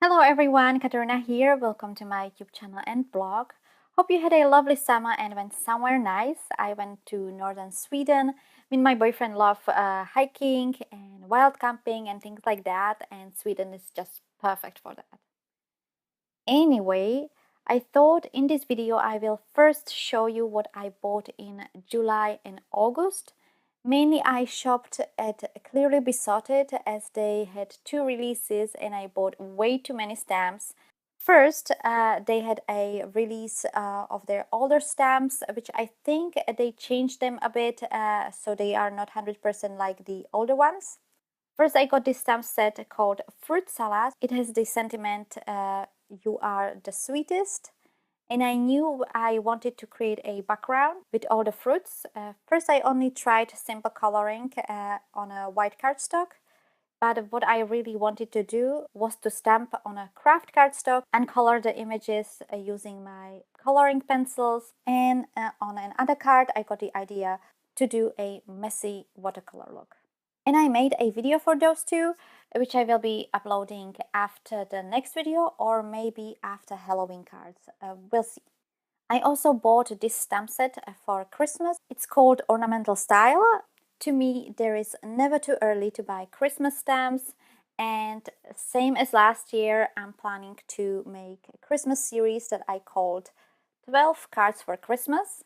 Hello everyone, Katerina here. Welcome to my YouTube channel and blog. Hope you had a lovely summer and went somewhere nice. I went to northern Sweden. Me and my boyfriend love hiking and wild camping and things like that, and Sweden is just perfect for that. Anyway, I thought in this video I will first show you what I bought in July and August. Mainly I shopped at Clearly Besotted as they had two releases and I bought way too many stamps. First, they had a release of their older stamps, which I think they changed them a bit, so they are not 100% like the older ones. First, I got this stamp set called Fruit Salad. It has the sentiment, you are the sweetest. And I knew I wanted to create a background with all the fruits. First, I only tried simple coloring on a white cardstock. But what I really wanted to do was to stamp on a craft cardstock and color the images using my coloring pencils. And on another card, I got the idea to do a messy watercolor look. And I made a video for those two, which I will be uploading after the next video or maybe after Halloween cards. We'll see. I also bought this stamp set for Christmas. It's called Ornamental Style. To me, there is never too early to buy Christmas stamps. And same as last year, I'm planning to make a Christmas series that I called 12 Cards for Christmas.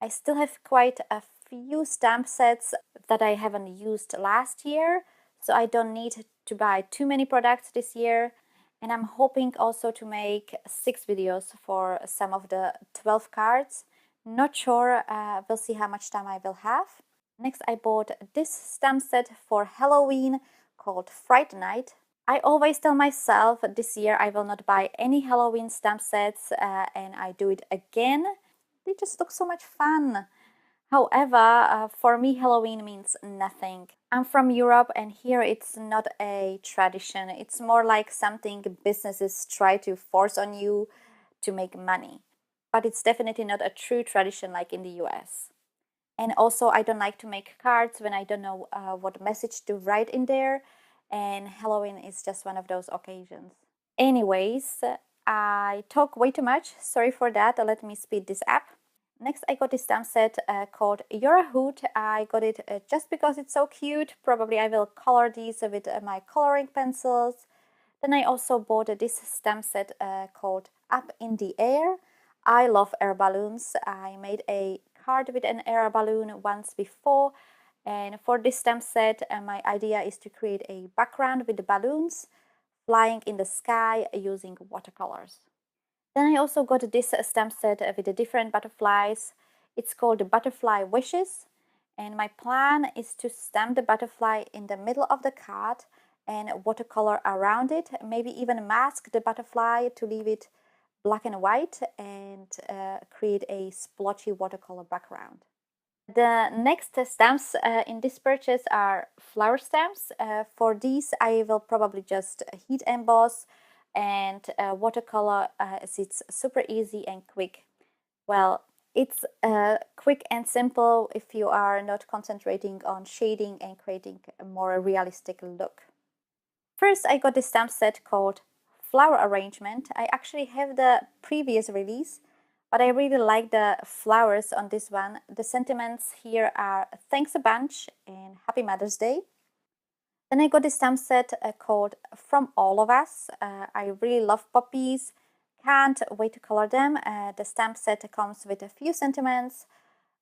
I still have quite a few stamp sets that I haven't used last year, so I don't need to buy too many products this year. And I'm hoping also to make 6 videos for some of the 12 cards. Not sure, we'll see how much time I will have. Next, I bought this stamp set for Halloween called Fright Night. I always tell myself this year I will not buy any Halloween stamp sets, and I do it again. They just look so much fun. However, for me, Halloween means nothing. I'm from Europe and here it's not a tradition. It's more like something businesses try to force on you to make money. But it's definitely not a true tradition like in the US. And also, I don't like to make cards when I don't know what message to write in there. And Halloween is just one of those occasions. Anyways, I talk way too much. Sorry for that. Let me speed this up. Next, I got this stamp set called You're a Hoot. I got it just because it's so cute. Probably I will color these with my coloring pencils. Then I also bought this stamp set called Up in the Air. I love air balloons. I made a card with an air balloon once before. And for this stamp set, my idea is to create a background with the balloons flying in the sky using watercolors. Then I also got this stamp set with the different butterflies. It's called the Butterfly Wishes. And my plan is to stamp the butterfly in the middle of the card and watercolor around it. Maybe even mask the butterfly to leave it black and white and create a splotchy watercolor background. The next stamps in this purchase are flower stamps. For these I will probably just heat emboss and watercolor as it's super easy and quick. Well, it's quick and simple if you are not concentrating on shading and creating a more realistic look. First, I got this stamp set called Flower Arrangement. I actually have the previous release, but I really like the flowers on this one. The sentiments here are thanks a bunch and Happy Mother's Day. Then I got this stamp set called From All of Us. I really love poppies. Can't wait to color them. The stamp set comes with a few sentiments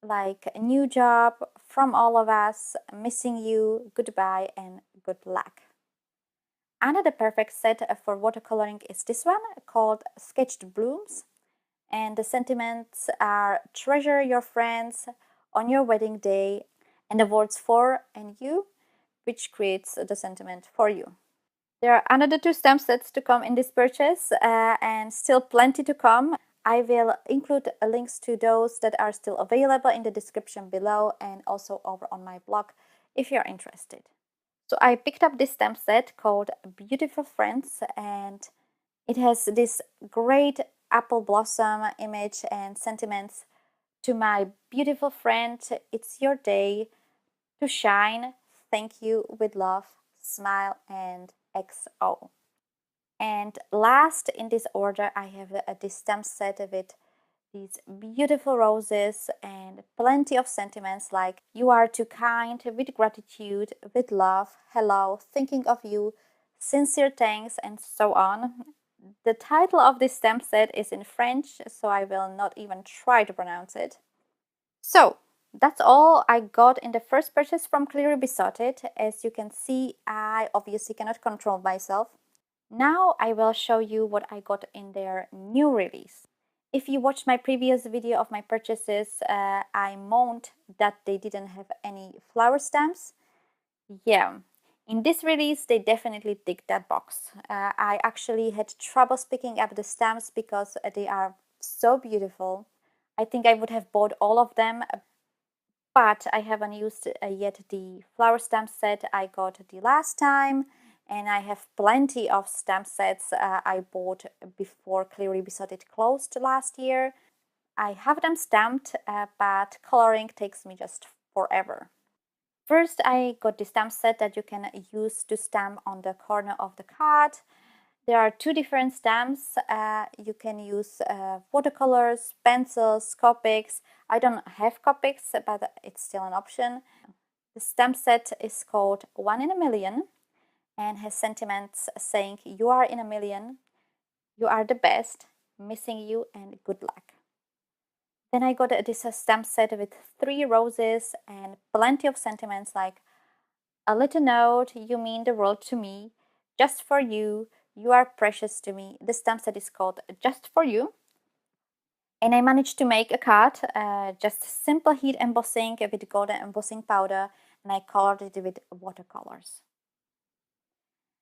like a new job, from all of us, missing you, goodbye, and good luck. Another perfect set for watercoloring is this one called Sketched Blooms. And the sentiments are treasure your friends on your wedding day and the words for and you, which creates the sentiment for you. There are another 2 stamp sets to come in this purchase and still plenty to come. I will include links to those that are still available in the description below and also over on my blog if you're interested. So I picked up this stamp set called Beautiful Friends and it has this great apple blossom image and sentiments To my beautiful friend, it's your day to shine. Thank you, with love, smile, and XO. And last in this order, I have this stamp set with these beautiful roses and plenty of sentiments like "You are too kind," "With gratitude," "With love," "Hello," "Thinking of you," "Sincere thanks," and so on. The title of this stamp set is in French, so I will not even try to pronounce it. So that's all I got in the first purchase from Clearly Besotted. As you can see, I obviously cannot control myself. Now I will show you what I got in their new release. If you watched my previous video of my purchases, I moaned that they didn't have any flower stamps. Yeah, in this release they definitely ticked that box. I actually had troubles picking up the stamps because they are so beautiful. I think I would have bought all of them, but I haven't used yet the flower stamp set I got the last time, and I have plenty of stamp sets I bought before Clearly Besotted closed last year. I have them stamped, but coloring takes me just forever. First, I got the stamp set that you can use to stamp on the corner of the card. There are two different stamps. You can use watercolors, pencils, Copics. I don't have Copics, but it's still an option. The stamp set is called One in a Million and has sentiments saying "You are in a million," "You are the best," "Missing you," and "Good luck." Then I got this stamp set with 3 roses and plenty of sentiments like "A little note, you mean the world to me," "Just for you," "You are precious to me." The stamp set is called Just for You. And I managed to make a card, just simple heat embossing with golden embossing powder, and I colored it with watercolors.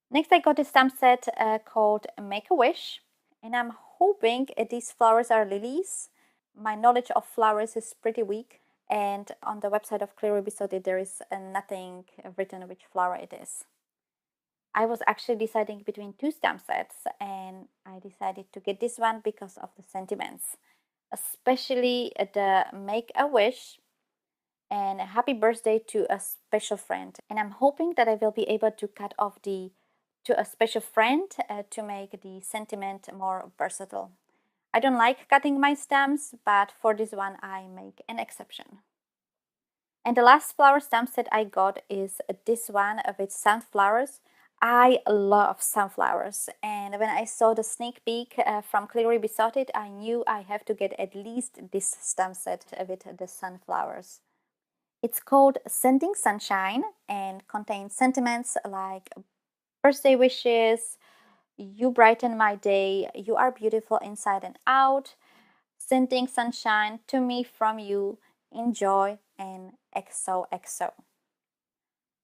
Next, I got a stamp set called Make a Wish, and I'm hoping these flowers are lilies. My knowledge of flowers is pretty weak, and on the website of Clearly Besotted there is nothing written which flower it is. I was actually deciding between 2 stamp sets, and I decided to get this one because of the sentiments, especially the Make a Wish and a happy birthday to a special friend. And I'm hoping that I will be able to cut off the "to a special friend" to make the sentiment more versatile. I don't like cutting my stamps, but for this one I make an exception. And the last flower stamp set I got is this one with sunflowers. I love sunflowers, and when I saw the sneak peek from Clearly Besotted, I knew I have to get at least this stamp set with the sunflowers. It's called Sending Sunshine and contains sentiments like birthday wishes, "You brighten my day," "You are beautiful inside and out," "Sending sunshine to me from you," "Enjoy," and XOXO.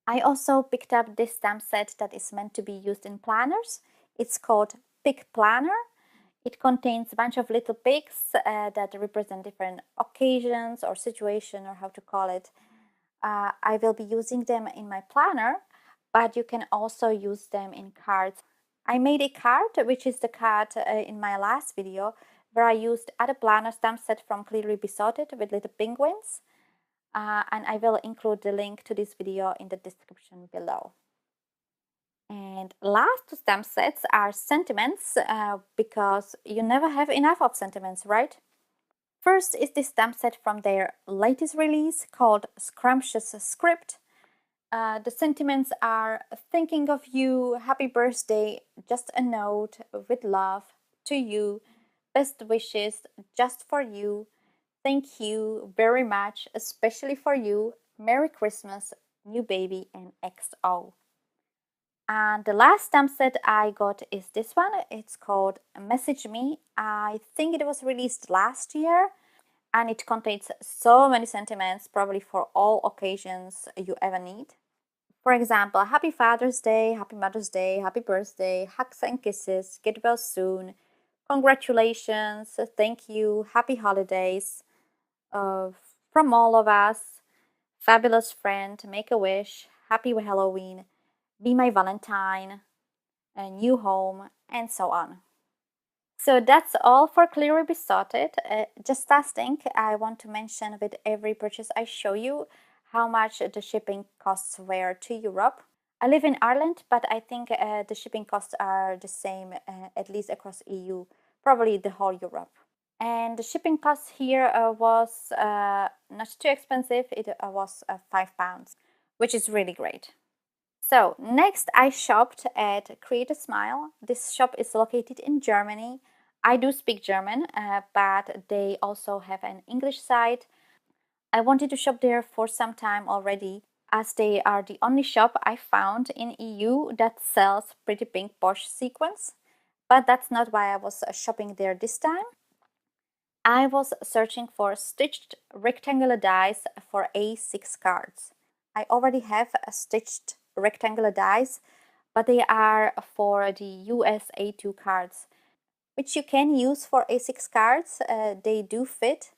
I also picked up this stamp set that is meant to be used in planners. It's called Pick Planner. It contains a bunch of little picks that represent different occasions or situation, or how to call it. I will be using them in my planner, but you can also use them in cards. I made a card, which is the card in my last video, where I used other planner stamp set from Clearly Besotted with little penguins. And I will include the link to this video in the description below. And last 2 stamp sets are sentiments, because you never have enough of sentiments, right? First is this stamp set from their latest release called Scrumptious Script. The sentiments are "Thinking of you," "Happy birthday," "Just a note," "With love," "To you," "Best wishes," "Just for you," "Thank you very much," "Especially for you," "Merry Christmas," "New baby," and XO. And the last stamp set I got is this one. It's called Message Me. I think it was released last year, and it contains so many sentiments, probably for all occasions you ever need. For example, Happy Father's Day, Happy Mother's Day, Happy Birthday, hugs and kisses, get well soon, congratulations, thank you, happy holidays, from all of us, fabulous friend, make a wish, happy Halloween, be my Valentine, a new home, and so on. So that's all for Clearly Besotted. Just last thing I want to mention with every purchase I show you how much the shipping costs were to Europe. I live in Ireland, but I think the shipping costs are the same at least across EU, probably the whole Europe. And the shipping cost here was not too expensive. It was £5, which is really great. So next I shopped at Create a Smile. This shop is located in Germany. I do speak German, but they also have an English side. I wanted to shop there for some time already, as they are the only shop I found in EU that sells pretty pink Bosch sequins. But that's not why I was shopping there this time. I was searching for stitched rectangular dies for A6 cards. I already have a stitched rectangular dies, but they are for the US A2 cards, which you can use for A6 cards. They do fit,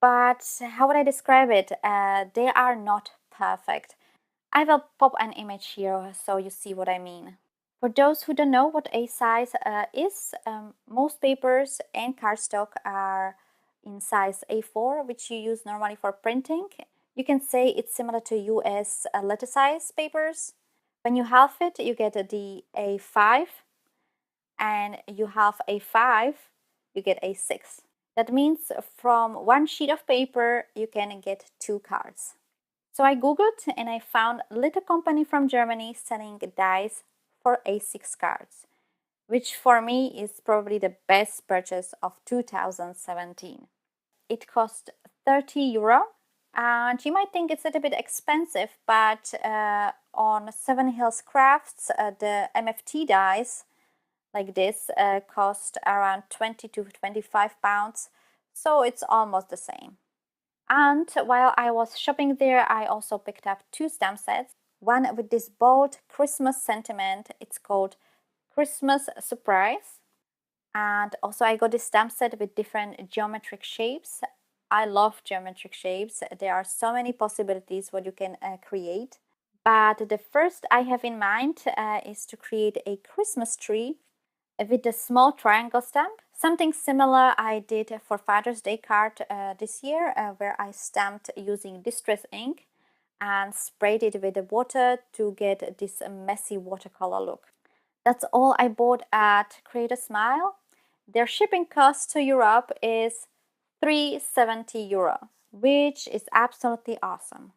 but how would I describe it? They are not perfect. I will pop an image here so you see what I mean. For those who don't know what A size is, most papers and cardstock are in size A4, which you use normally for printing. You can say it's similar to US letter size papers. When you half it, you get the A5, and you half A5, you get A6. That means from one sheet of paper, you can get 2 cards. So I googled and I found a little company from Germany selling dies for A6 cards, which for me is probably the best purchase of 2017. It cost €30, and you might think it's a little bit expensive, but on Seven Hills Crafts, the MFT dies like this cost around 20 to £25, so it's almost the same. And while I was shopping there, I also picked up 2 stamp sets. One with this bold Christmas sentiment. It's called Christmas Surprise. And also I got this stamp set with different geometric shapes. I love geometric shapes. There are so many possibilities what you can create. But the first I have in mind is to create a Christmas tree with a small triangle stamp. Something similar I did for Father's Day card this year, where I stamped using distress ink and sprayed it with the water to get this messy watercolor look. That's all I bought at Create a Smile. Their shipping cost to Europe is €370, which is absolutely awesome.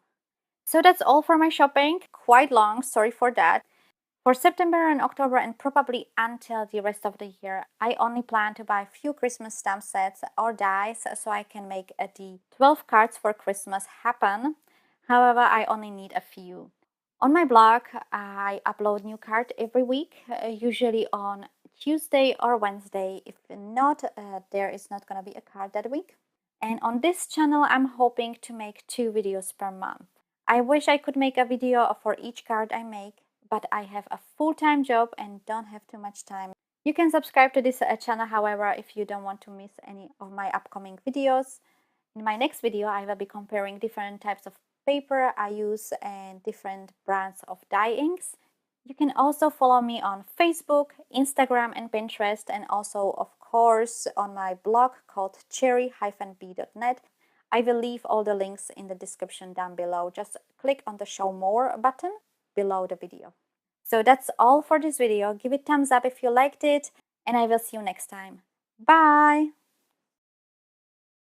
So that's all for my shopping. Quite long, sorry for that. For September and October, and probably until the rest of the year, I only plan to buy a few Christmas stamp sets or dies so I can make the 12 cards for Christmas happen. However, I only need a few. On my blog, I upload new card every week, usually on Tuesday or Wednesday. If not, there is not going to be a card that week. And on this channel, I'm hoping to make 2 videos per month. I wish I could make a video for each card I make, but I have a full-time job and don't have too much time. You can subscribe to this channel, however, if you don't want to miss any of my upcoming videos. In my next video, I will be comparing different types of paper I use and different brands of dye inks. You can also follow me on Facebook, Instagram and Pinterest, and also, of course, on my blog called cherry-b.net. I will leave all the links in the description down below. Just click on the Show More button below the video. So that's all for this video. Give it thumbs up if you liked it, and I will see you next time. Bye!